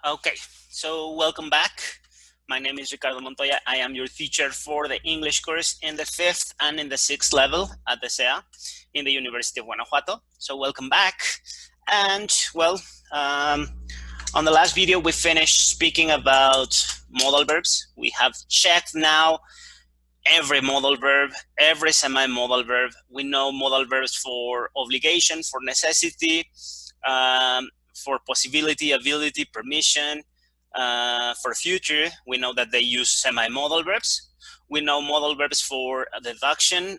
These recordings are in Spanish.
Okay, so welcome back. My name is Ricardo Montoya. I am your teacher for the English course in the 5th and in the 6th level at the SEA in the University of Guanajuato. So welcome back. And well, on the last video, we finished speaking about modal verbs. We have checked now every modal verb, every semi-modal verb. We know modal verbs for obligation, for necessity, for possibility, ability, permission. For future, we know that they use semi-modal verbs. We know modal verbs for deduction,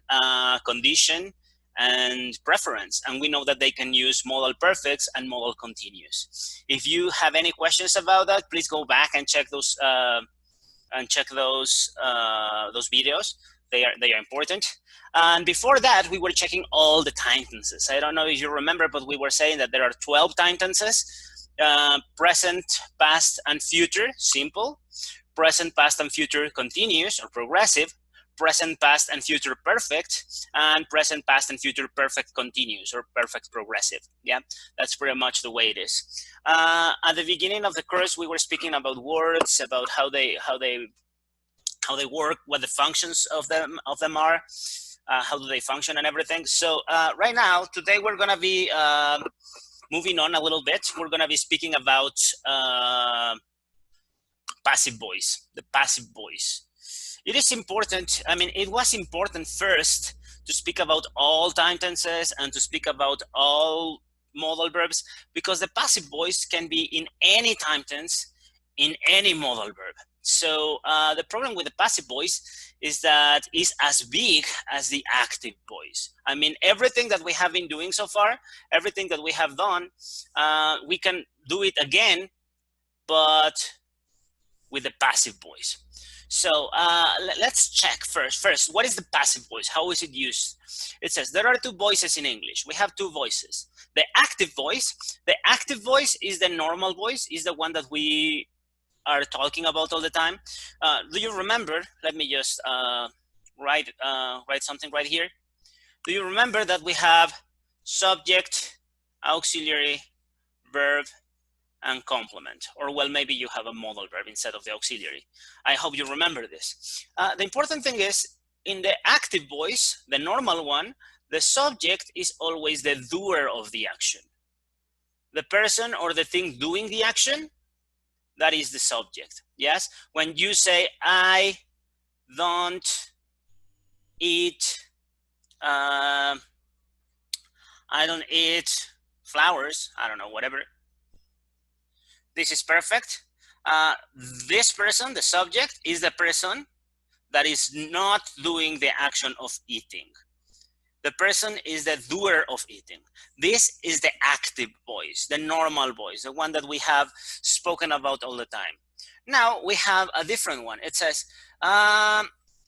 condition, and preference. And we know that they can use modal perfects and modal continuous. If you have any questions about that, please go back and check those videos. They are important. And before that, we were checking all the time tenses. I don't know if you remember, but we were saying that there are 12 time tenses: present, past, and future, simple; present, past, and future, continuous or progressive; present, past, and future, perfect; and present, past, and future, perfect continuous or perfect progressive. Yeah, that's pretty much the way it is. At the beginning of the course, we were speaking about words, about how they work, what the functions of them are, how do they function, and everything. So right now, today, we're gonna be moving on a little bit. We're gonna be speaking about passive voice, the passive voice. It is important. I mean, it was important first to speak about all time tenses and to speak about all modal verbs, because the passive voice can be in any time tense, in any modal verb. So the problem with the passive voice is that it's as big as the active voice. I mean, everything that we have been doing so far, everything that we have done, we can do it again, but with the passive voice. So let's check first, what is the passive voice? How is it used? It says there are two voices in English. We have two voices. The active voice is the normal voice, is the one that we are talking about all the time. Do you remember? Let me just write something right here. Do you remember that we have subject, auxiliary, verb, and complement? Or, well, maybe you have a modal verb instead of the auxiliary. I hope you remember this. The important thing is, in the active voice, the normal one, the subject is always the doer of the action. The person or the thing doing the action, that is the subject. Yes? When you say, I don't eat, I don't eat flowers, I don't know, whatever. This is perfect. This person, the subject, is the person that is not doing the action of eating. The person is the doer of eating. This is the active voice, the normal voice, the one that we have spoken about all the time. Now we have a different one. It says,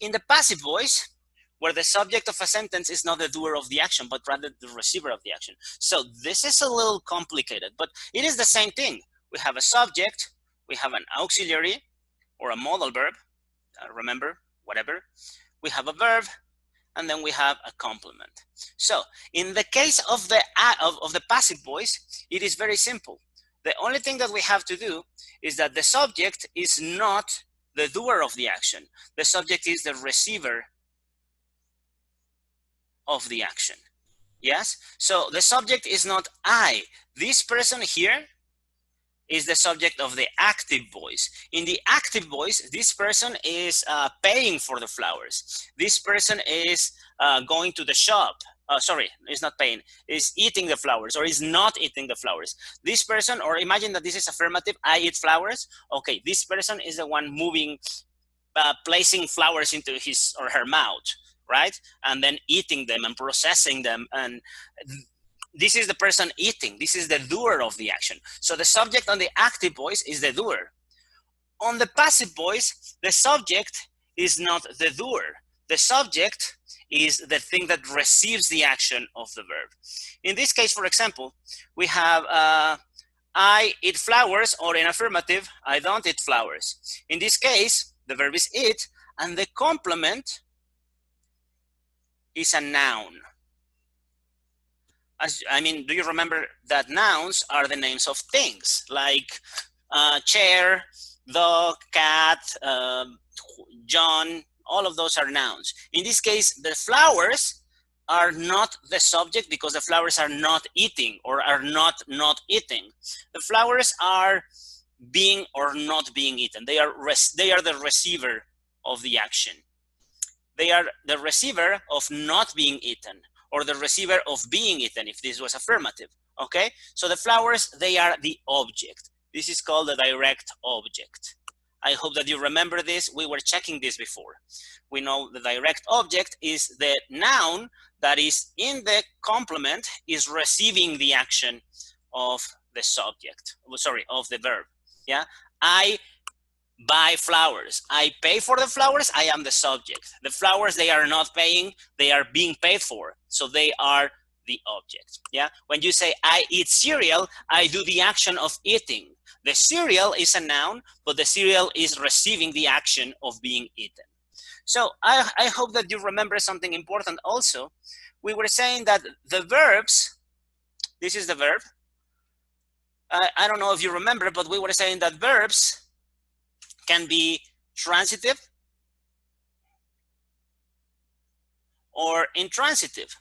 in the passive voice, where the subject of a sentence is not the doer of the action, but rather the receiver of the action. So this is a little complicated, but it is the same thing. We have a subject, we have an auxiliary or a modal verb, remember, whatever. We have a verb, and then we have a complement. So in the case of the passive voice, it is very simple. The only thing that we have to do is that the subject is not the doer of the action. The subject is the receiver of the action. Yes? So the subject is not I. This person here is the subject of the active voice. In the active voice, this person is paying for the flowers. This person is going to the shop. Sorry, is not paying, is eating the flowers, or is not eating the flowers. This person, or imagine that this is affirmative, I eat flowers. Okay, this person is the one moving, placing flowers into his or her mouth, right? And then eating them and processing them, and this is the person eating. This is the doer of the action. So the subject on the active voice is the doer. On the passive voice, the subject is not the doer. The subject is the thing that receives the action of the verb. In this case, for example, we have I eat flowers, or in affirmative, I don't eat flowers. In this case, the verb is eat, and the complement is a noun. I mean, do you remember that nouns are the names of things? Like chair, dog, cat, John, all of those are nouns. In this case, the flowers are not the subject because the flowers are not eating or are not eating. The flowers are being or not being eaten. They are the receiver of the action. They are the receiver of not being eaten or the receiver of being eaten if this was affirmative. Okay, so the flowers, they are the object. This is called the direct object. I hope that you remember this. We were checking this before. We know the direct object is the noun that is in the complement is receiving the action of the subject, sorry, of the verb. Yeah, I buy flowers. I pay for the flowers. I am the subject. The flowers, they are not paying. They are being paid for. So they are the object. Yeah. When you say I eat cereal, I do the action of eating. The cereal is a noun, but the cereal is receiving the action of being eaten. So I hope that you remember something important also. We were saying that the verbs, this is the verb. I don't know if you remember, but we were saying that verbs can be transitive or intransitive.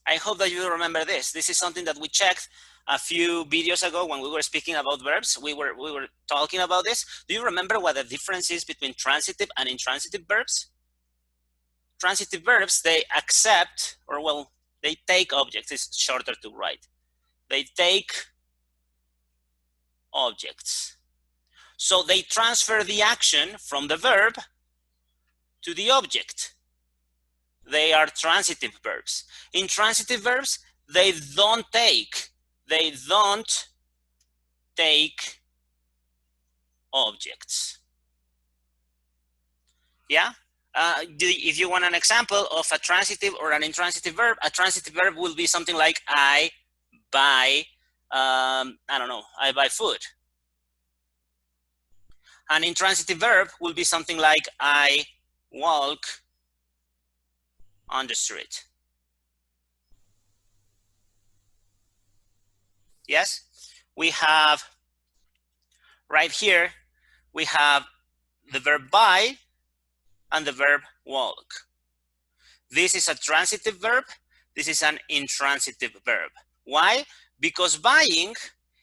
I hope that you remember this. This is something that we checked a few videos ago when we were speaking about verbs. We were talking about this. Do you remember what the difference is between transitive and intransitive verbs? Transitive verbs, they accept, or well, they take objects. It's shorter to write. They take objects. So they transfer the action from the verb to the object. They are transitive verbs. Intransitive verbs, they don't take objects. Yeah? If you want an example of a transitive or an intransitive verb, a transitive verb will be something like I buy, I don't know, I buy food. An intransitive verb will be something like I walk on the street. Yes? We have right here, we have the verb buy and the verb walk. This is a transitive verb. This is an intransitive verb. Why? Because buying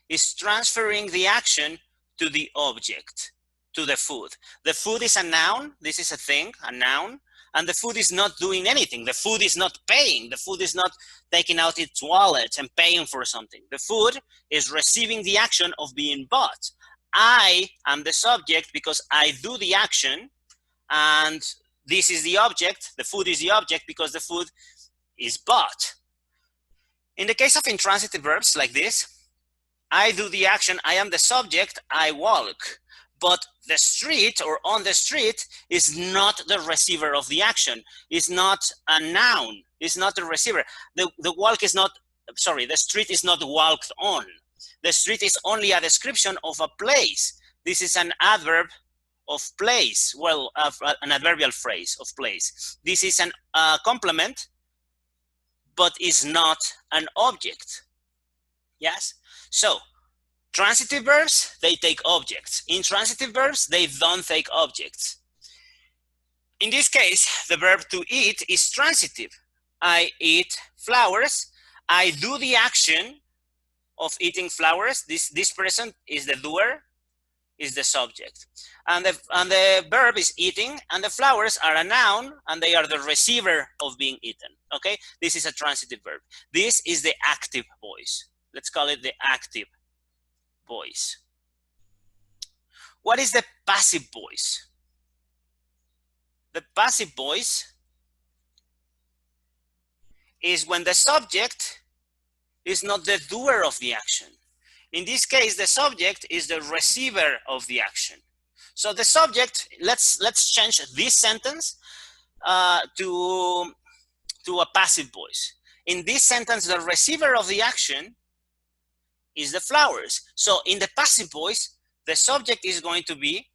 is transferring the action to the object, to the food. The food is a noun. This is a thing, a noun. And the food is not doing anything. The food is not paying. The food is not taking out its wallet and paying for something. The food is receiving the action of being bought. I am the subject because I do the action, and this is the object. The food is the object because the food is bought. In the case of intransitive verbs like this, I do the action, I am the subject, I walk. But the street or on the street is not the receiver of the action. It's not a noun. It's not the receiver. The walk is not, sorry, the street is not walked on. The street is only a description of a place. This is an adverb of place. Well, an adverbial phrase of place. This is an complement, but is not an object. Yes? So, transitive verbs, they take objects. Intransitive verbs, they don't take objects. In this case, the verb to eat is transitive. I eat flowers. I do the action of eating flowers. This person is the doer, is the subject. And the verb is eating, and the flowers are a noun, and they are the receiver of being eaten. Okay? This is a transitive verb. This is the active voice. Let's call it the active voice. What is the passive voice? The passive voice is when the subject is not the doer of the action. In this case, the subject is the receiver of the action. So the subject, let's change this sentence to a passive voice. In this sentence, the receiver of the action is the flowers. So in the passive voice, the subject is going to be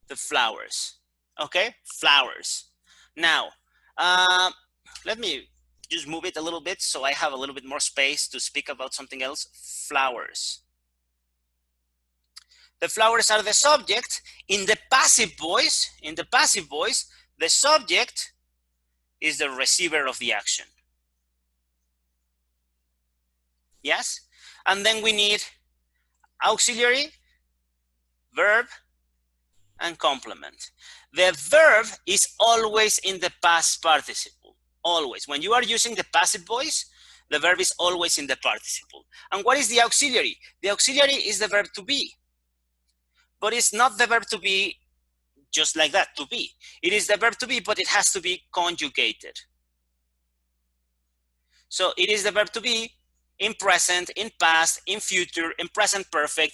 the flowers. Okay, flowers. Now, let me just move it a little bit so I have a little bit more space to speak about something else. Flowers. The flowers are the subject. In the passive voice, the subject is the receiver of the action. Yes? And then we need auxiliary, verb, and complement. The verb is always in the past participle. Always. When you are using the passive voice, the verb is always in the participle. And what is the auxiliary? The auxiliary is the verb to be. But it's not the verb to be just like that, to be. It is the verb to be, but it has to be conjugated. So it is the verb to be in present, in past, in future, in present perfect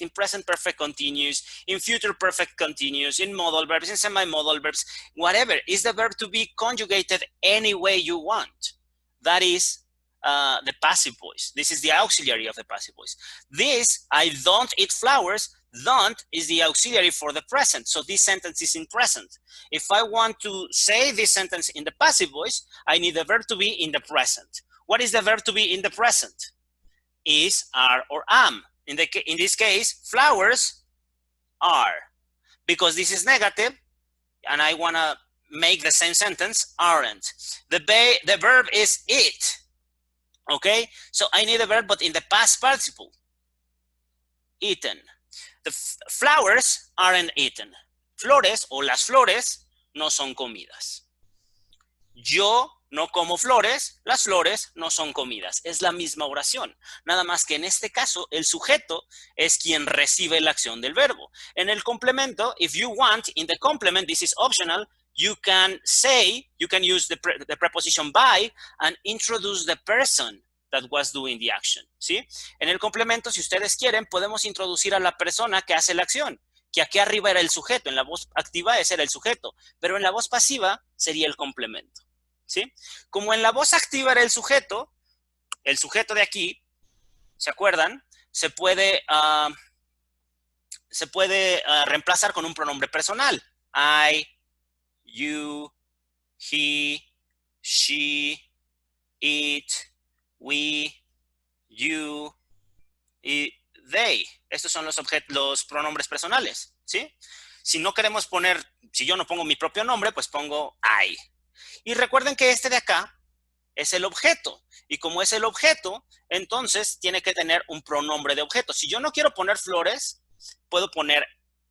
continuous, in future perfect continuous, in modal verbs, in semi-modal verbs, whatever. Is the verb to be conjugated any way you want. That is the passive voice. This is the auxiliary of the passive voice. This, I don't eat flowers, don't is the auxiliary for the present. So this sentence is in present. If I want to say this sentence in the passive voice, I need the verb to be in the present. What is the verb to be in the present? Is, are, or am. In this case, flowers are. Because this is negative, and I want to make the same sentence, aren't. The verb is eat. Okay? So I need a verb, but in the past participle. Eaten. The flowers aren't eaten. Flores o las flores no son comidas. Yo no como flores, las flores no son comidas. Es la misma oración. Nada más que en este caso, el sujeto es quien recibe la acción del verbo. En el complemento, if you want, in the complement, this is optional, you can say, you can use the preposition by and introduce the person that was doing the action, ¿sí? En el complemento, si ustedes quieren, podemos introducir a la persona que hace la acción, que aquí arriba era el sujeto, en la voz activa ese era el sujeto, pero en la voz pasiva sería el complemento, ¿sí? Como en la voz activa era el sujeto de aquí, ¿se acuerdan? Se puede reemplazar con un pronombre personal. I, you, he, she, it, we, you y they. Estos son los pronombres personales, ¿sí? Si no queremos poner, si yo no pongo mi propio nombre, pues pongo I. Y recuerden que este de acá es el objeto. Y como es el objeto, entonces tiene que tener un pronombre de objeto. Si yo no quiero poner flores, puedo poner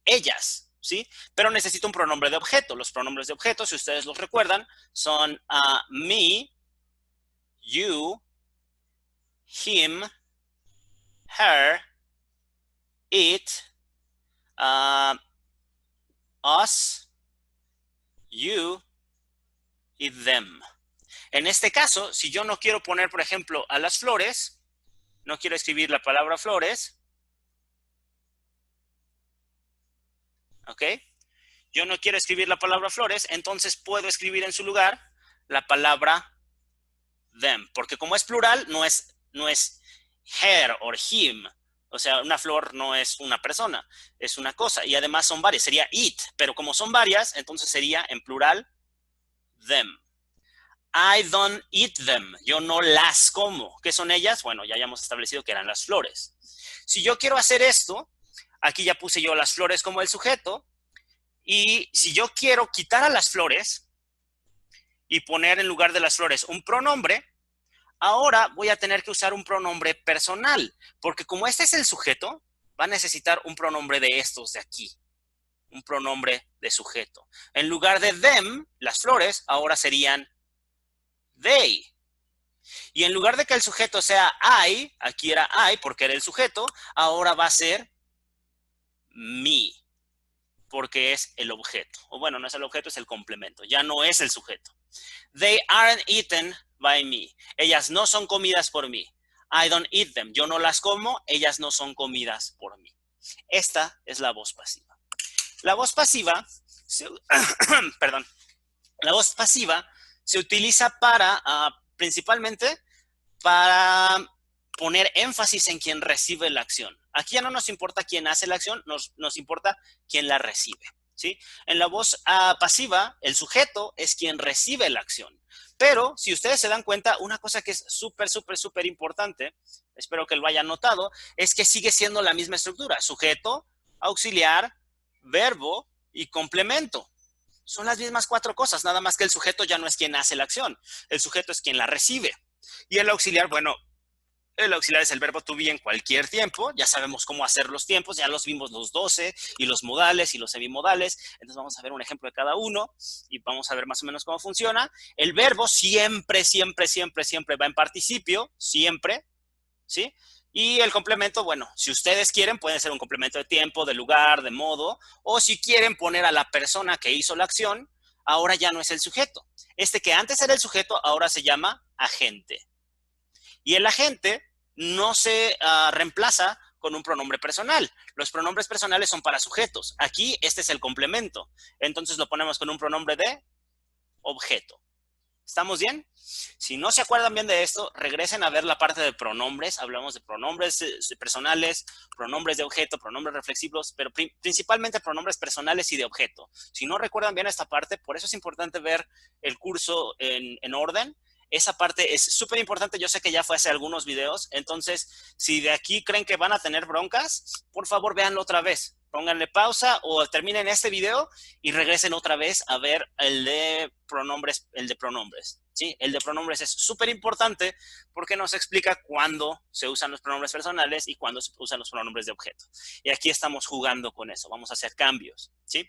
ellas, ¿sí? Pero necesito un pronombre de objeto. Los pronombres de objeto, si ustedes los recuerdan, son me, you, him, her, it, us, you y them. En este caso, si yo no quiero poner, por ejemplo, a las flores, no quiero escribir la palabra flores, ¿ok? Yo no quiero escribir la palabra flores, entonces puedo escribir en su lugar la palabra them, porque como es plural, no es her o him, o sea, una flor no es una persona, es una cosa, y además son varias, sería it, pero como son varias, entonces sería en plural them. I don't eat them, yo no las como. ¿Qué son ellas? Bueno, ya hayamos establecido que eran las flores. Si yo quiero hacer esto, aquí ya puse yo las flores como el sujeto, y si yo quiero quitar a las flores y poner en lugar de las flores un pronombre, ahora voy a tener que usar un pronombre personal, porque como este es el sujeto, va a necesitar un pronombre de estos de aquí, un pronombre de sujeto. En lugar de them, las flores, ahora serían they. Y en lugar de que el sujeto sea I, aquí era I porque era el sujeto, ahora va a ser me, porque es el objeto. O bueno, no es el objeto, es el complemento. Ya no es el sujeto. They aren't eaten by me. Ellas no son comidas por mí. I don't eat them. Yo no las como, ellas no son comidas por mí. Esta es la voz pasiva. La voz pasiva, perdón, la voz pasiva se utiliza para, principalmente, para poner énfasis en quien recibe la acción. Aquí ya no nos importa quién hace la acción, nos importa quién la recibe. ¿sí? En la voz pasiva, el sujeto es quien recibe la acción. Pero, si ustedes se dan cuenta, una cosa que es súper importante, espero que lo hayan notado, es que sigue siendo la misma estructura. Sujeto, auxiliar, verbo y complemento. Son las mismas 4 cosas, nada más que el sujeto ya no es quien hace la acción. El sujeto es quien la recibe. Y el auxiliar, bueno, el auxiliar es el verbo to be en cualquier tiempo. Ya sabemos cómo hacer los tiempos. Ya los vimos los 12 y los modales y los semimodales. Entonces vamos a ver un ejemplo de cada uno y vamos a ver más o menos cómo funciona. El verbo siempre va en participio. Siempre. ¿Sí? Y el complemento, bueno, si ustedes quieren, puede ser un complemento de tiempo, de lugar, de modo. O si quieren poner a la persona que hizo la acción, ahora ya no es el sujeto. Este que antes era el sujeto, ahora se llama agente. Y el agente no se reemplaza con un pronombre personal. Los pronombres personales son para sujetos. Aquí este es el complemento. Entonces lo ponemos con un pronombre de objeto. ¿Estamos bien? Si no se acuerdan bien de esto, regresen a ver la parte de pronombres. Hablamos de pronombres personales, pronombres de objeto, pronombres reflexivos, pero principalmente pronombres personales y de objeto. Si no recuerdan bien esta parte, por eso es importante ver el curso en orden. Esa parte es súper importante. Yo sé que ya fue hace algunos videos. Entonces, si de aquí creen que van a tener broncas, por favor, véanlo otra vez. Pónganle pausa o terminen este video y regresen otra vez a ver el de pronombres. ¿Sí? El de pronombres es súper importante porque nos explica cuándo se usan los pronombres personales y cuándo se usan los pronombres de objeto. Y aquí estamos jugando con eso. Vamos a hacer cambios. ¿Sí?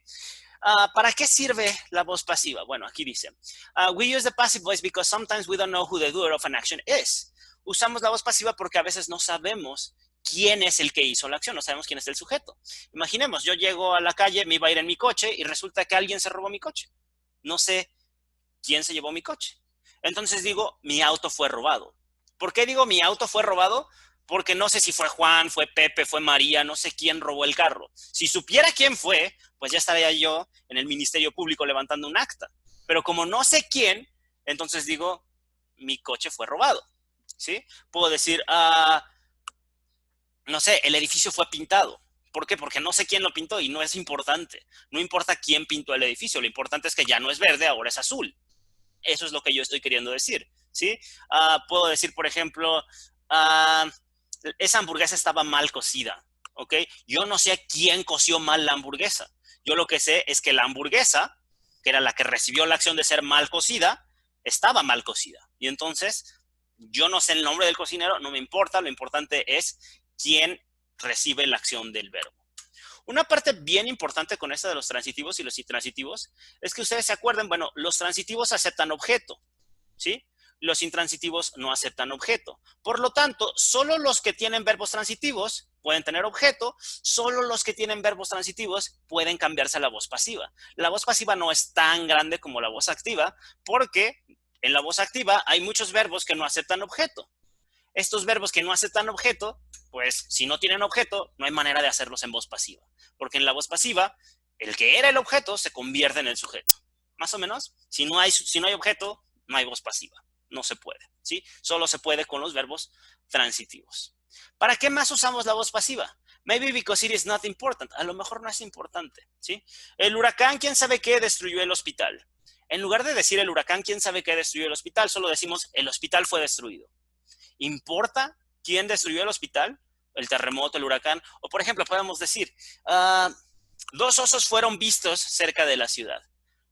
¿Para qué sirve la voz pasiva? Bueno, aquí dice, we use the passive voice because sometimes we don't know who the doer of an action is. Usamos la voz pasiva porque a veces no sabemos quién es el que hizo la acción, no sabemos quién es el sujeto. Imaginemos, yo llego a la calle, me iba a ir en mi coche y resulta que alguien se robó mi coche. No sé quién se llevó mi coche. Entonces digo, mi auto fue robado. ¿Por qué digo mi auto fue robado? Porque no sé si fue Juan, fue Pepe, fue María, no sé quién robó el carro. Si supiera quién fue, pues ya estaría yo en el Ministerio Público levantando un acta. Pero como no sé quién, entonces digo, mi coche fue robado. ¿Sí? Puedo decir, no sé, el edificio fue pintado. ¿Por qué? Porque no sé quién lo pintó y no es importante. No importa quién pintó el edificio, lo importante es que ya no es verde, ahora es azul. Eso es lo que yo estoy queriendo decir, ¿sí? Puedo decir, por ejemplo, esa hamburguesa estaba mal cocida, ¿ok? Yo no sé quién coció mal la hamburguesa. Yo lo que sé es que la hamburguesa, que era la que recibió la acción de ser mal cocida, estaba mal cocida. Y entonces, yo no sé el nombre del cocinero, no me importa, lo importante es quién recibe la acción del verbo. Una parte bien importante con esta de los transitivos y los intransitivos es que ustedes se acuerden, bueno, los transitivos aceptan objeto, ¿sí? Los intransitivos no aceptan objeto. Por lo tanto, solo los que tienen verbos transitivos pueden tener objeto, solo los que tienen verbos transitivos pueden cambiarse a la voz pasiva. La voz pasiva no es tan grande como la voz activa porque en la voz activa hay muchos verbos que no aceptan objeto. Estos verbos que no aceptan objeto, pues si no tienen objeto, no hay manera de hacerlos en voz pasiva. Porque en la voz pasiva, el que era el objeto se convierte en el sujeto. Más o menos, si no hay objeto, no hay voz pasiva. No se puede, ¿sí? Solo se puede con los verbos transitivos. ¿Para qué más usamos la voz pasiva? Maybe because it is not important. A lo mejor no es importante, ¿sí? El huracán, ¿quién sabe qué destruyó el hospital? En lugar de decir el huracán, ¿quién sabe qué destruyó el hospital? Solo decimos el hospital fue destruido. ¿Importa quién destruyó el hospital? El terremoto, el huracán. O, por ejemplo, podemos decir, 2 osos fueron vistos cerca de la ciudad.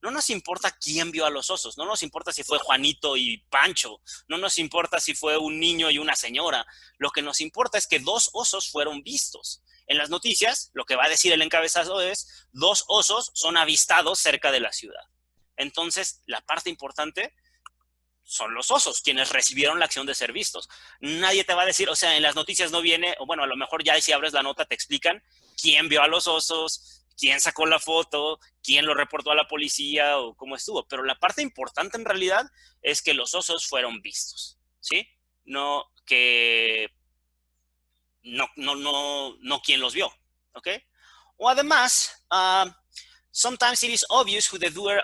No nos importa quién vio a los osos, no nos importa si fue Juanito y Pancho, no nos importa si fue un niño y una señora. Lo que nos importa es que 2 osos fueron vistos. En las noticias, lo que va a decir el encabezado es, 2 osos son avistados cerca de la ciudad. Entonces, la parte importante son los osos quienes recibieron la acción de ser vistos. Nadie te va a decir, o sea, en las noticias no viene, o bueno, a lo mejor ya si abres la nota te explican quién vio a los osos, quién sacó la foto, quién lo reportó a la policía o cómo estuvo. Pero la parte importante en realidad es que los osos fueron vistos, ¿sí? No que no quién los vio, ¿ok? O además, sometimes it is obvious who the doer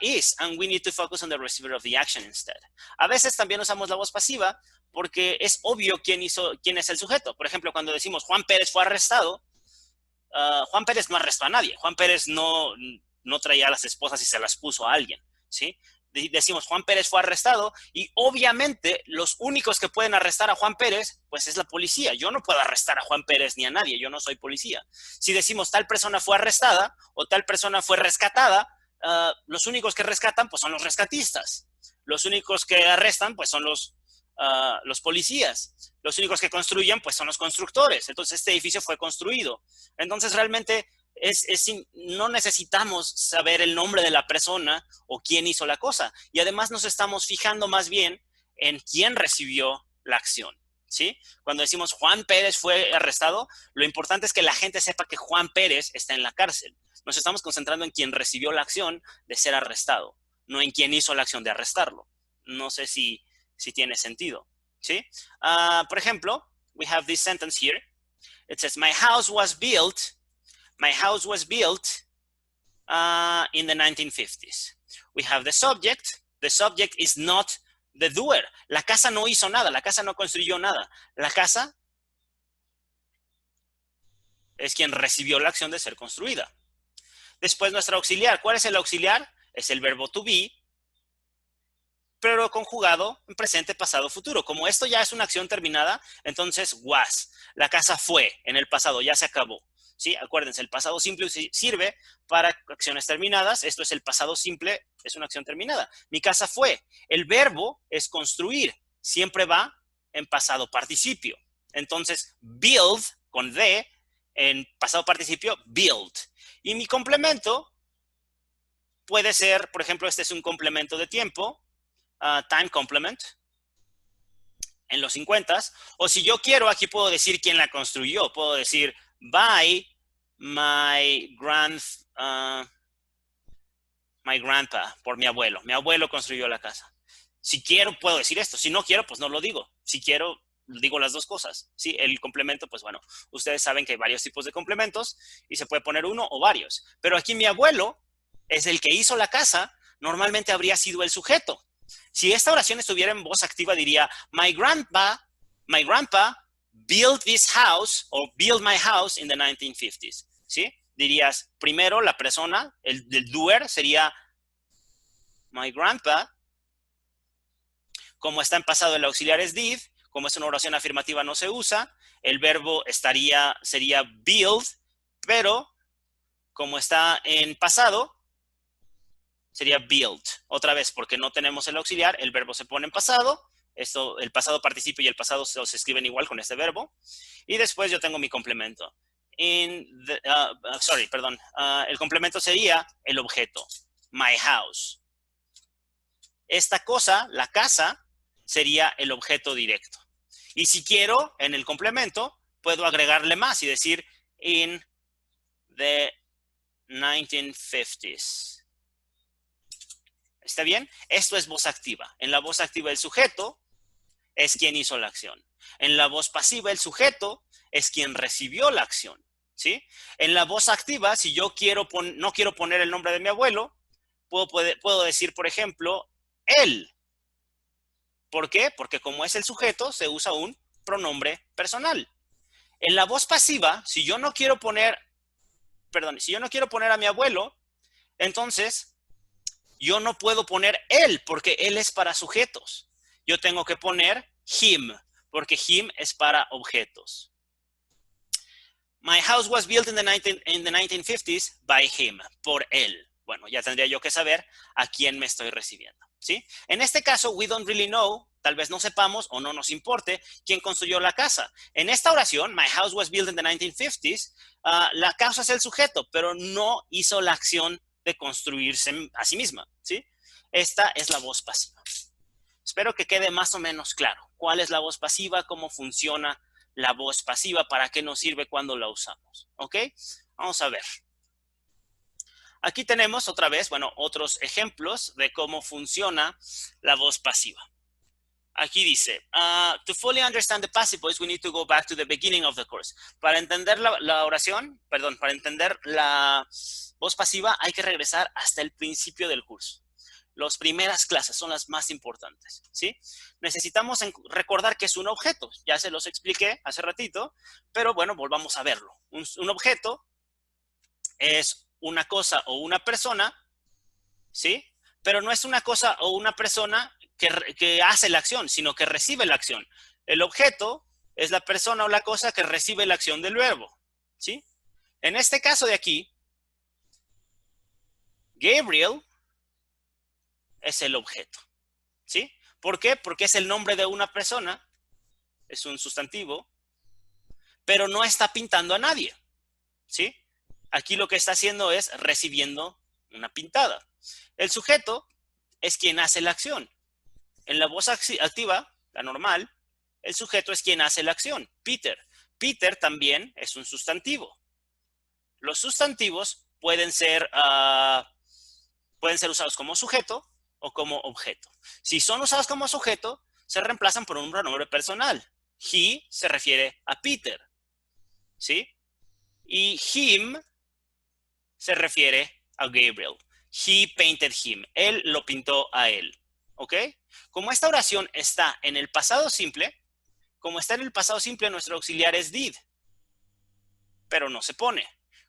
is, and we need to focus on the receiver of the action instead. A veces también usamos la voz pasiva porque es obvio quién es el sujeto. Por ejemplo, cuando decimos Juan Pérez fue arrestado, Juan Pérez no arrestó a nadie. Juan Pérez no traía a las esposas y se las puso a alguien, ¿sí? Decimos, Juan Pérez fue arrestado y obviamente los únicos que pueden arrestar a Juan Pérez, pues es la policía. Yo no puedo arrestar a Juan Pérez ni a nadie, yo no soy policía. Si decimos tal persona fue arrestada o tal persona fue rescatada, los únicos que rescatan pues son los rescatistas. Los únicos que arrestan pues son los policías. Los únicos que construyen pues son los constructores. Entonces este edificio fue construido. Entonces realmente no necesitamos saber el nombre de la persona o quién hizo la cosa. Y además nos estamos fijando más bien en quién recibió la acción, ¿sí? Cuando decimos Juan Pérez fue arrestado, lo importante es que la gente sepa que Juan Pérez está en la cárcel. Nos estamos concentrando en quién recibió la acción de ser arrestado, no en quién hizo la acción de arrestarlo. No sé si tiene sentido, ¿sí? Por ejemplo, we have this sentence here. It says, my house was built in the 1950s. We have the subject. The subject is not the doer. La casa no hizo nada. La casa no construyó nada. La casa es quien recibió la acción de ser construida. Después nuestro auxiliar. ¿Cuál es el auxiliar? Es el verbo to be, pero conjugado en presente, pasado, futuro. Como esto ya es una acción terminada, entonces was. La casa fue en el pasado, ya se acabó. ¿Sí? Acuérdense, el pasado simple sirve para acciones terminadas. Esto es el pasado simple, es una acción terminada. Mi casa fue. El verbo es construir. Siempre va en pasado participio. Entonces, build, con D, en pasado participio, build. Y mi complemento puede ser, por ejemplo, este es un complemento de tiempo, time complement, en los 50s. O si yo quiero, aquí puedo decir quién la construyó. Puedo decir, by my grandpa, por mi abuelo. Mi abuelo construyó la casa. Si quiero, puedo decir esto. Si no quiero, pues no lo digo. Si quiero, digo las dos cosas. ¿Sí? El complemento, pues bueno, ustedes saben que hay varios tipos de complementos y se puede poner uno o varios. Pero aquí mi abuelo es el que hizo la casa, normalmente habría sido el sujeto. Si esta oración estuviera en voz activa, diría, my grandpa built this house or built my house in the 1950s. ¿Sí? Dirías, primero la persona, el doer sería my grandpa. Como está en pasado, el auxiliar es did. Como es una oración afirmativa, no se usa. El verbo sería build, pero como está en pasado, sería build. Otra vez, porque no tenemos el auxiliar, el verbo se pone en pasado. Esto, el pasado participio y el pasado se escriben igual con este verbo. Y después yo tengo mi complemento. El complemento sería el objeto, my house. Esta cosa, la casa, sería el objeto directo. Y si quiero, en el complemento, puedo agregarle más y decir in the 1950s. ¿Está bien? Esto es voz activa. En la voz activa el sujeto es quien hizo la acción. En la voz pasiva el sujeto es quien recibió la acción. ¿Sí? En la voz activa, si yo no quiero poner el nombre de mi abuelo, puedo decir, por ejemplo, él. ¿Por qué? Porque como es el sujeto, se usa un pronombre personal. En la voz pasiva, si yo no quiero poner a mi abuelo, entonces yo no puedo poner él, porque él es para sujetos. Yo tengo que poner him, porque him es para objetos. My house was built in the 1950s by him, por él. Bueno, ya tendría yo que saber a quién me estoy recibiendo, ¿sí? En este caso, we don't really know, tal vez no sepamos o no nos importe quién construyó la casa. En esta oración, my house was built in the 1950s, la casa es el sujeto, pero no hizo la acción de construirse a sí misma, ¿sí? Esta es la voz pasiva. Espero que quede más o menos claro cuál es la voz pasiva, cómo funciona la voz pasiva, para qué nos sirve cuando la usamos, ¿ok? Vamos a ver. Aquí tenemos otra vez, bueno, otros ejemplos de cómo funciona la voz pasiva. Aquí dice, to fully understand the passive voice, we need to go back to the beginning of the course. Para entender para entender la voz pasiva, hay que regresar hasta el principio del curso. Las primeras clases son las más importantes, ¿sí? Necesitamos recordar que es un objeto. Ya se los expliqué hace ratito, pero bueno, volvamos a verlo. Un objeto es una cosa o una persona, ¿sí? Pero no es una cosa o una persona que hace la acción, sino que recibe la acción. El objeto es la persona o la cosa que recibe la acción del verbo, ¿sí? En este caso de aquí, Gabriel es el objeto, ¿sí? ¿Por qué? Porque es el nombre de una persona, es un sustantivo, pero no está pintando a nadie, ¿sí? Aquí lo que está haciendo es recibiendo una pintada. El sujeto es quien hace la acción. En la voz activa, la normal, el sujeto es quien hace la acción, Peter. Peter también es un sustantivo. Los sustantivos pueden ser usados como sujeto o como objeto. Si son usados como sujeto, se reemplazan por un pronombre personal. He se refiere a Peter, ¿sí? Y him se refiere a Gabriel. He painted him. Él lo pintó a él, ¿ok? Como esta oración está en el pasado simple, nuestro auxiliar es did, pero no se pone.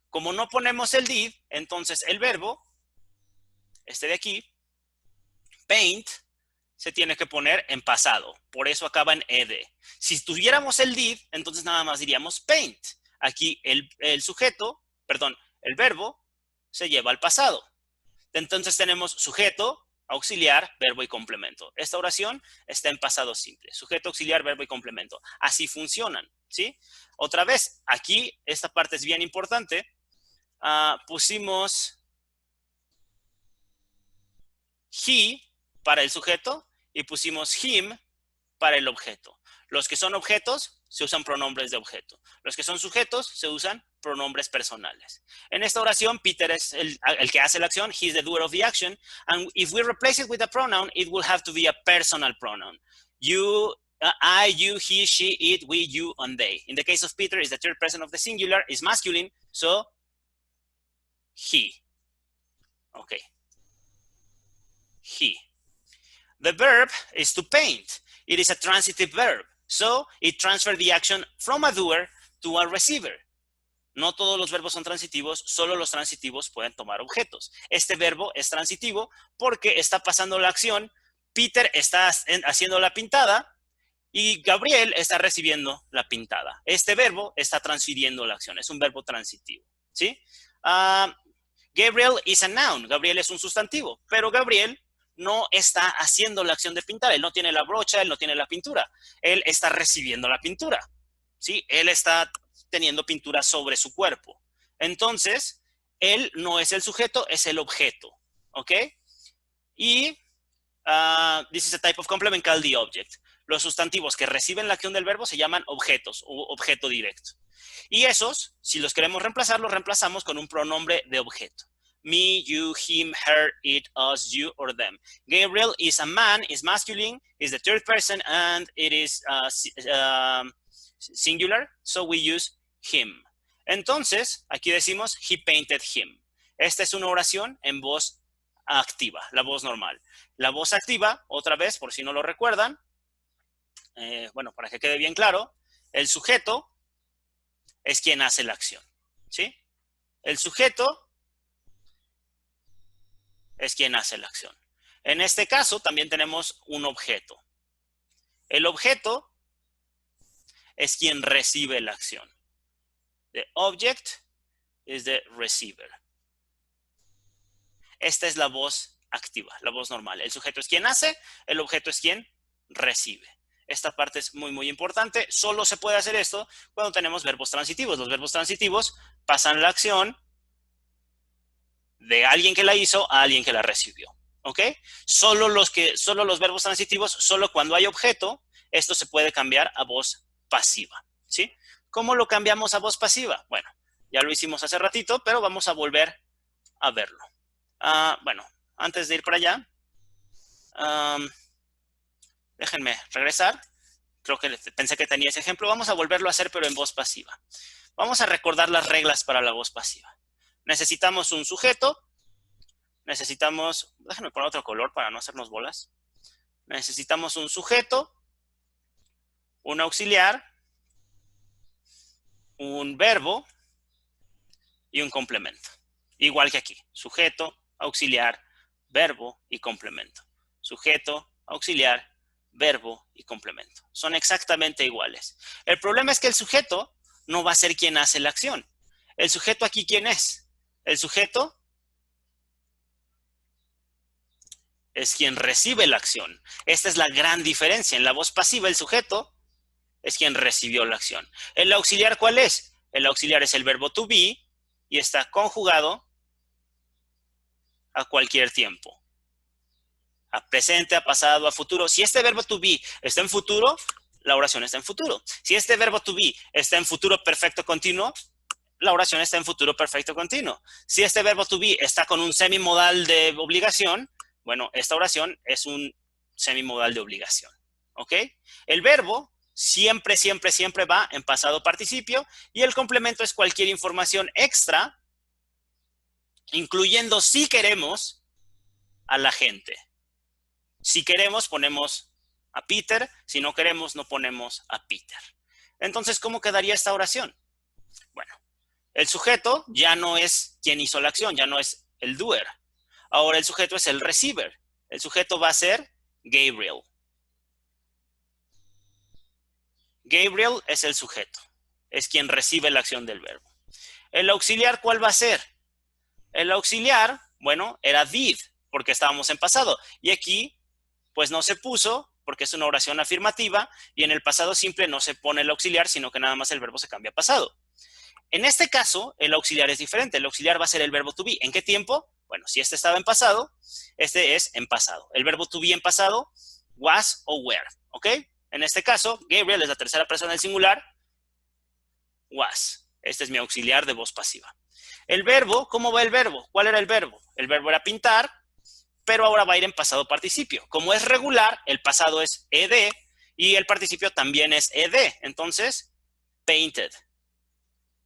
Como no ponemos el did, entonces el verbo, este de aquí, paint, se tiene que poner en pasado. Por eso acaba en ed. Si tuviéramos el did, entonces nada más diríamos paint. Aquí el sujeto, perdón, el verbo se lleva al pasado. Entonces tenemos sujeto, auxiliar, verbo y complemento. Esta oración está en pasado simple. Sujeto, auxiliar, verbo y complemento. Así funcionan, ¿sí? Otra vez, aquí esta parte es bien importante. Pusimos he para el sujeto y pusimos him para el objeto. Los que son objetos se usan pronombres de objeto. Los que son sujetos se usan pronombres personales. En esta oración, Peter es el que hace la acción. He is the doer of the action. And if we replace it with a pronoun, it will have to be a personal pronoun. You, I, you, he, she, it, we, you, and they. In the case of Peter, is the third person of the singular, is masculine, so he. Okay. He. The verb is to paint. It is a transitive verb. So, it transfers the action from a doer to a receiver. No todos los verbos son transitivos, solo los transitivos pueden tomar objetos. Este verbo es transitivo porque está pasando la acción, Peter está haciendo la pintada y Gabriel está recibiendo la pintada. Este verbo está transfiriendo la acción, es un verbo transitivo, ¿sí? Gabriel is a noun, Gabriel es un sustantivo, pero Gabriel no está haciendo la acción de pintar, él no tiene la brocha, él no tiene la pintura, él está recibiendo la pintura, ¿sí? Él está teniendo pintura sobre su cuerpo. Entonces, él no es el sujeto, es el objeto, ¿ok? Y this is a type of complement called the object. Los sustantivos que reciben la acción del verbo se llaman objetos o objeto directo. Y esos, si los queremos reemplazar, los reemplazamos con un pronombre de objeto. Me, you, him, her, it, us, you, or them. Gabriel is a man, is masculine, is the third person, and it is singular, so we use him. Entonces, aquí decimos, he painted him. Esta es una oración en voz activa, la voz normal. La voz activa, otra vez, por si no lo recuerdan, bueno, para que quede bien claro, el sujeto es quien hace la acción, ¿sí? El sujeto es quien hace la acción. En este caso, también tenemos un objeto. El objeto es quien recibe la acción. The object is the receiver. Esta es la voz activa, la voz normal. El sujeto es quien hace, el objeto es quien recibe. Esta parte es muy, muy importante. Solo se puede hacer esto cuando tenemos verbos transitivos. Los verbos transitivos pasan la acción de alguien que la hizo a alguien que la recibió. ¿Ok? Solo los verbos transitivos, solo cuando hay objeto, esto se puede cambiar a voz pasiva. ¿Sí? ¿Cómo lo cambiamos a voz pasiva? Bueno, ya lo hicimos hace ratito, pero vamos a volver a verlo. Bueno, antes de ir para allá, déjenme regresar. Creo que pensé que tenía ese ejemplo. Vamos a volverlo a hacer, pero en voz pasiva. Vamos a recordar las reglas para la voz pasiva. Necesitamos un sujeto. Necesitamos, déjenme poner otro color para no hacernos bolas. Necesitamos un sujeto, un auxiliar, un verbo y un complemento. Igual que aquí, sujeto, auxiliar, verbo y complemento. Sujeto, auxiliar, verbo y complemento. Son exactamente iguales. El problema es que el sujeto no va a ser quien hace la acción. ¿El sujeto aquí quién es? El sujeto es quien recibe la acción. Esta es la gran diferencia. En la voz pasiva, el sujeto es quien recibió la acción. ¿El auxiliar cuál es? El auxiliar es el verbo to be y está conjugado a cualquier tiempo. A presente, a pasado, a futuro. Si este verbo to be está en futuro, la oración está en futuro. Si este verbo to be está en futuro perfecto continuo, la oración está en futuro perfecto continuo. Si este verbo to be está con un semimodal de obligación, bueno, esta oración es un semimodal de obligación. ¿Ok? El verbo siempre, siempre, siempre va en pasado participio y el complemento es cualquier información extra, incluyendo si queremos a la gente. Si queremos, ponemos a Peter. Si no queremos, no ponemos a Peter. Entonces, ¿cómo quedaría esta oración? Bueno, el sujeto ya no es quien hizo la acción, ya no es el doer. Ahora el sujeto es el receiver. El sujeto va a ser Gabriel. Gabriel es el sujeto. Es quien recibe la acción del verbo. ¿El auxiliar cuál va a ser? El auxiliar, bueno, era did, porque estábamos en pasado. Y aquí pues no se puso porque es una oración afirmativa y en el pasado simple no se pone el auxiliar, sino que nada más el verbo se cambia a pasado. En este caso, el auxiliar es diferente. El auxiliar va a ser el verbo to be. ¿En qué tiempo? Bueno, si este estaba en pasado, este es en pasado. El verbo to be en pasado, was o were, ¿ok? En este caso, Gabriel es la tercera persona del singular, was. Este es mi auxiliar de voz pasiva. El verbo, ¿cómo va el verbo? ¿Cuál era el verbo? El verbo era pintar, pero ahora va a ir en pasado participio. Como es regular, el pasado es ed y el participio también es ed. Entonces, painted.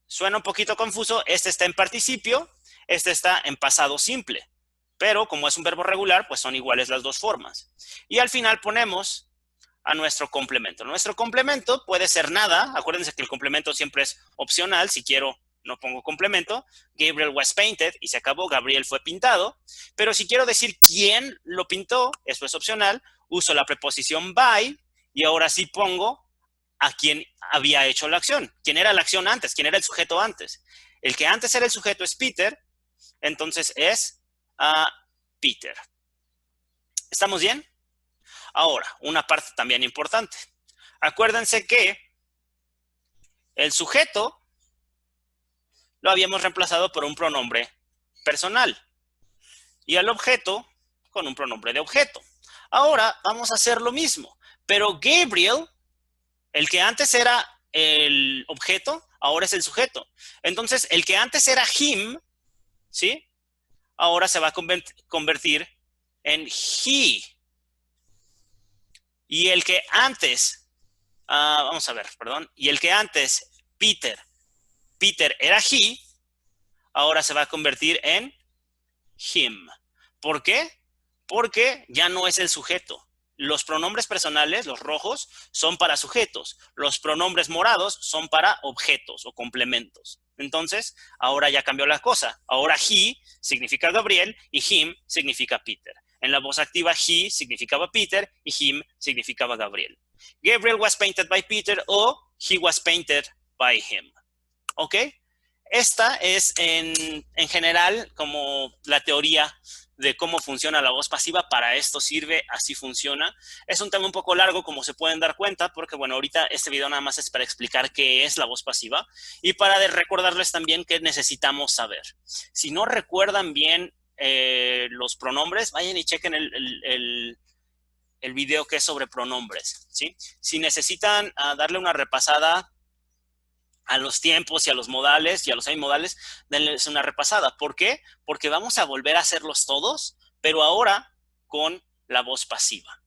Suena un poquito confuso. Este está en participio, este está en pasado simple. Pero como es un verbo regular, pues son iguales las dos formas. Y al final ponemos a nuestro complemento. Nuestro complemento puede ser nada. Acuérdense que el complemento siempre es opcional. Si quiero, no pongo complemento. Gabriel was painted y se acabó. Gabriel fue pintado. Pero si quiero decir quién lo pintó, eso es opcional. Uso la preposición by y ahora sí pongo a quien había hecho la acción. ¿Quién era la acción antes? ¿Quién era el sujeto antes? El que antes era el sujeto es Peter. Entonces es Peter. ¿Estamos bien? Ahora, una parte también importante. Acuérdense que el sujeto lo habíamos reemplazado por un pronombre personal y al objeto con un pronombre de objeto. Ahora vamos a hacer lo mismo, pero Gabriel, el que antes era el objeto, ahora es el sujeto. Entonces, el que antes era him, ¿sí? Ahora se va a convertir en he. Y el que antes, vamos a ver, perdón, y el que antes, Peter era he, ahora se va a convertir en him. ¿Por qué? Porque ya no es el sujeto. Los pronombres personales, los rojos, son para sujetos. Los pronombres morados son para objetos o complementos. Entonces, ahora ya cambió la cosa. Ahora he significa Gabriel y him significa Peter. En la voz activa, he significaba Peter y him significaba Gabriel. Gabriel was painted by Peter o he was painted by him. ¿Ok? Esta es en general como la teoría de cómo funciona la voz pasiva. Para esto sirve, así funciona. Es un tema un poco largo, como se pueden dar cuenta, porque bueno, ahorita este video nada más es para explicar qué es la voz pasiva y para recordarles también qué necesitamos saber. Si no recuerdan bien los pronombres, vayan y chequen el video que es sobre pronombres, ¿sí? Si necesitan darle una repasada a los tiempos y a los modales y a los semimodales, denles una repasada. ¿Por qué? Porque vamos a volver a hacerlos todos, pero ahora con la voz pasiva.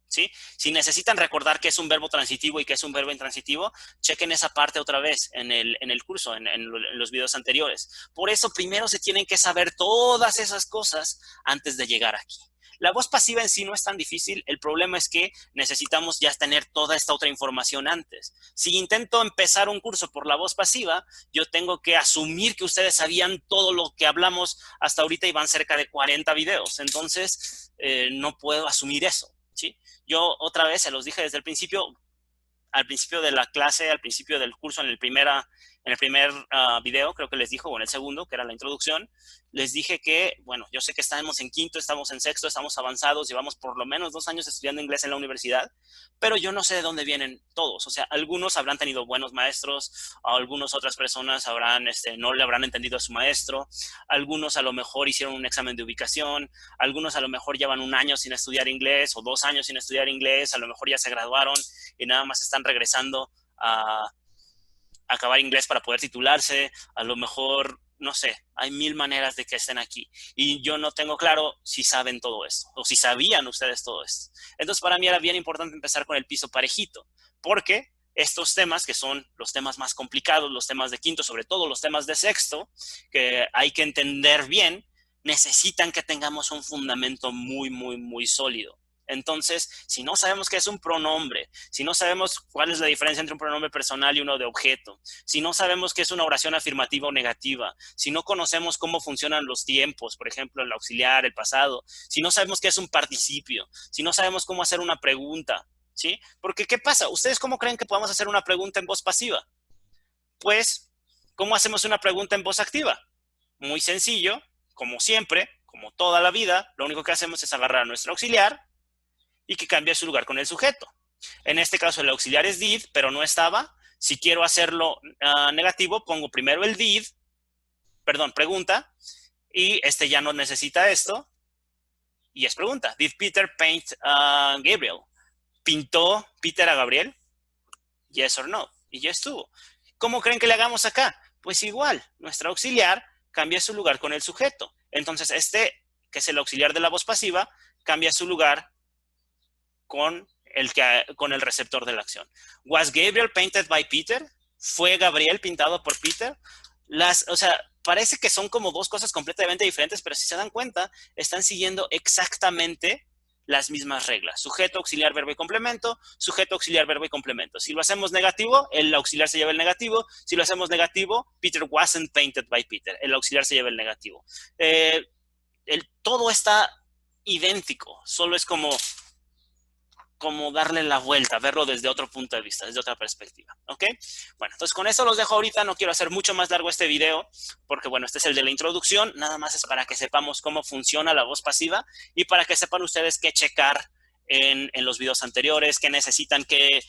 ¿sí? Si necesitan recordar qué es un verbo transitivo y qué es un verbo intransitivo, chequen esa parte otra vez en el curso, en los videos anteriores. Por eso primero se tienen que saber todas esas cosas antes de llegar aquí. La voz pasiva en sí no es tan difícil, el problema es que necesitamos ya tener toda esta otra información antes. Si intento empezar un curso por la voz pasiva, yo tengo que asumir que ustedes sabían todo lo que hablamos hasta ahorita y van cerca de 40 videos, entonces no puedo asumir eso, ¿sí? Yo otra vez se los dije desde el principio, al principio de la clase, al principio del curso, en el primer video, creo que les dijo, o en el segundo, que era la introducción, les dije que, bueno, yo sé que estamos en quinto, estamos en sexto, estamos avanzados, llevamos por lo menos 2 años estudiando inglés en la universidad, pero yo no sé de dónde vienen todos. O sea, algunos habrán tenido buenos maestros, algunas otras personas no le habrán entendido a su maestro, algunos a lo mejor hicieron un examen de ubicación, algunos a lo mejor llevan 1 año sin estudiar inglés o 2 años sin estudiar inglés, a lo mejor ya se graduaron y nada más están regresando a acabar inglés para poder titularse, a lo mejor, no sé, hay 1000 maneras de que estén aquí. Y yo no tengo claro si saben todo esto, o si sabían ustedes todo esto. Entonces, para mí era bien importante empezar con el piso parejito, porque estos temas, que son los temas más complicados, los temas de quinto, sobre todo los temas de sexto, que hay que entender bien, necesitan que tengamos un fundamento muy, muy, muy sólido. Entonces, si no sabemos qué es un pronombre, si no sabemos cuál es la diferencia entre un pronombre personal y uno de objeto, si no sabemos qué es una oración afirmativa o negativa, si no conocemos cómo funcionan los tiempos, por ejemplo, el auxiliar, el pasado, si no sabemos qué es un participio, si no sabemos cómo hacer una pregunta, ¿sí? Porque, ¿qué pasa? ¿Ustedes cómo creen que podemos hacer una pregunta en voz pasiva? Pues, ¿cómo hacemos una pregunta en voz activa? Muy sencillo, como siempre, como toda la vida, lo único que hacemos es agarrar a nuestro auxiliar y que cambie su lugar con el sujeto. En este caso el auxiliar es did, pero no estaba. Si quiero hacerlo negativo, pongo primero el did, pregunta, y este ya no necesita esto, y es pregunta. Did Peter paint Gabriel? ¿Pintó Peter a Gabriel? Yes or no. Y ya estuvo. ¿Cómo creen que le hagamos acá? Pues igual, nuestro auxiliar cambia su lugar con el sujeto. Entonces este, que es el auxiliar de la voz pasiva, cambia su lugar con el receptor de la acción. Was Gabriel painted by Peter? ¿Fue Gabriel pintado por Peter? O sea, parece que son como 2 cosas completamente diferentes, pero si se dan cuenta, están siguiendo exactamente las mismas reglas. Sujeto, auxiliar, verbo y complemento, sujeto, auxiliar, verbo y complemento. Si lo hacemos negativo, el auxiliar se lleva el negativo. Si lo hacemos negativo, Peter wasn't painted by Peter. El auxiliar se lleva el negativo. Todo está idéntico, solo es como darle la vuelta, verlo desde otro punto de vista, desde otra perspectiva, ¿ok? Bueno, entonces con eso los dejo ahorita, no quiero hacer mucho más largo este video, porque bueno, este es el de la introducción, nada más es para que sepamos cómo funciona la voz pasiva y para que sepan ustedes qué checar en los videos anteriores, qué necesitan, qué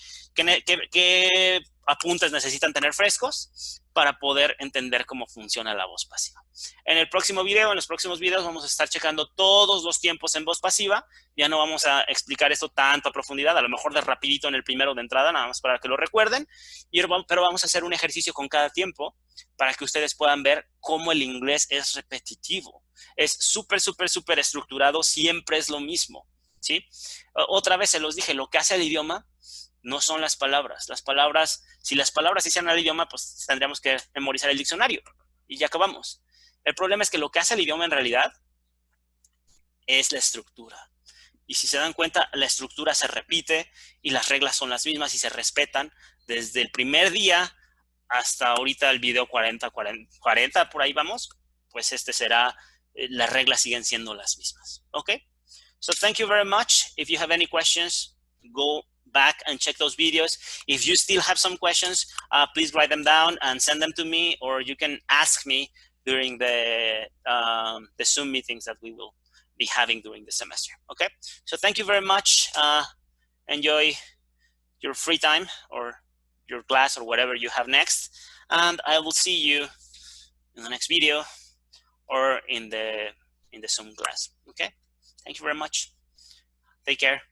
apuntes necesitan tener frescos para poder entender cómo funciona la voz pasiva. En el próximo video, en los próximos videos, vamos a estar checando todos los tiempos en voz pasiva. Ya no vamos a explicar esto tanto a profundidad, a lo mejor de rapidito en el primero de entrada, nada más para que lo recuerden. Pero vamos a hacer un ejercicio con cada tiempo para que ustedes puedan ver cómo el inglés es repetitivo. Es súper, súper, súper estructurado, siempre es lo mismo, ¿sí? Otra vez se los dije, lo que hace el idioma no son las palabras. Las palabras, si las palabras hicieran al idioma, pues tendríamos que memorizar el diccionario y ya acabamos. El problema es que lo que hace el idioma en realidad es la estructura. Y si se dan cuenta, la estructura se repite y las reglas son las mismas y se respetan desde el primer día hasta ahorita el video 40, por ahí vamos, pues las reglas siguen siendo las mismas. ¿Ok? So thank you very much. If you have any questions, go back and check those videos. If you still have some questions, please write them down and send them to me, or you can ask me during the Zoom meetings that we will be having during the semester. Okay, so thank you very much. Enjoy your free time or your class or whatever you have next, and I will see you in the next video or in the Zoom class. Okay, thank you very much. Take care.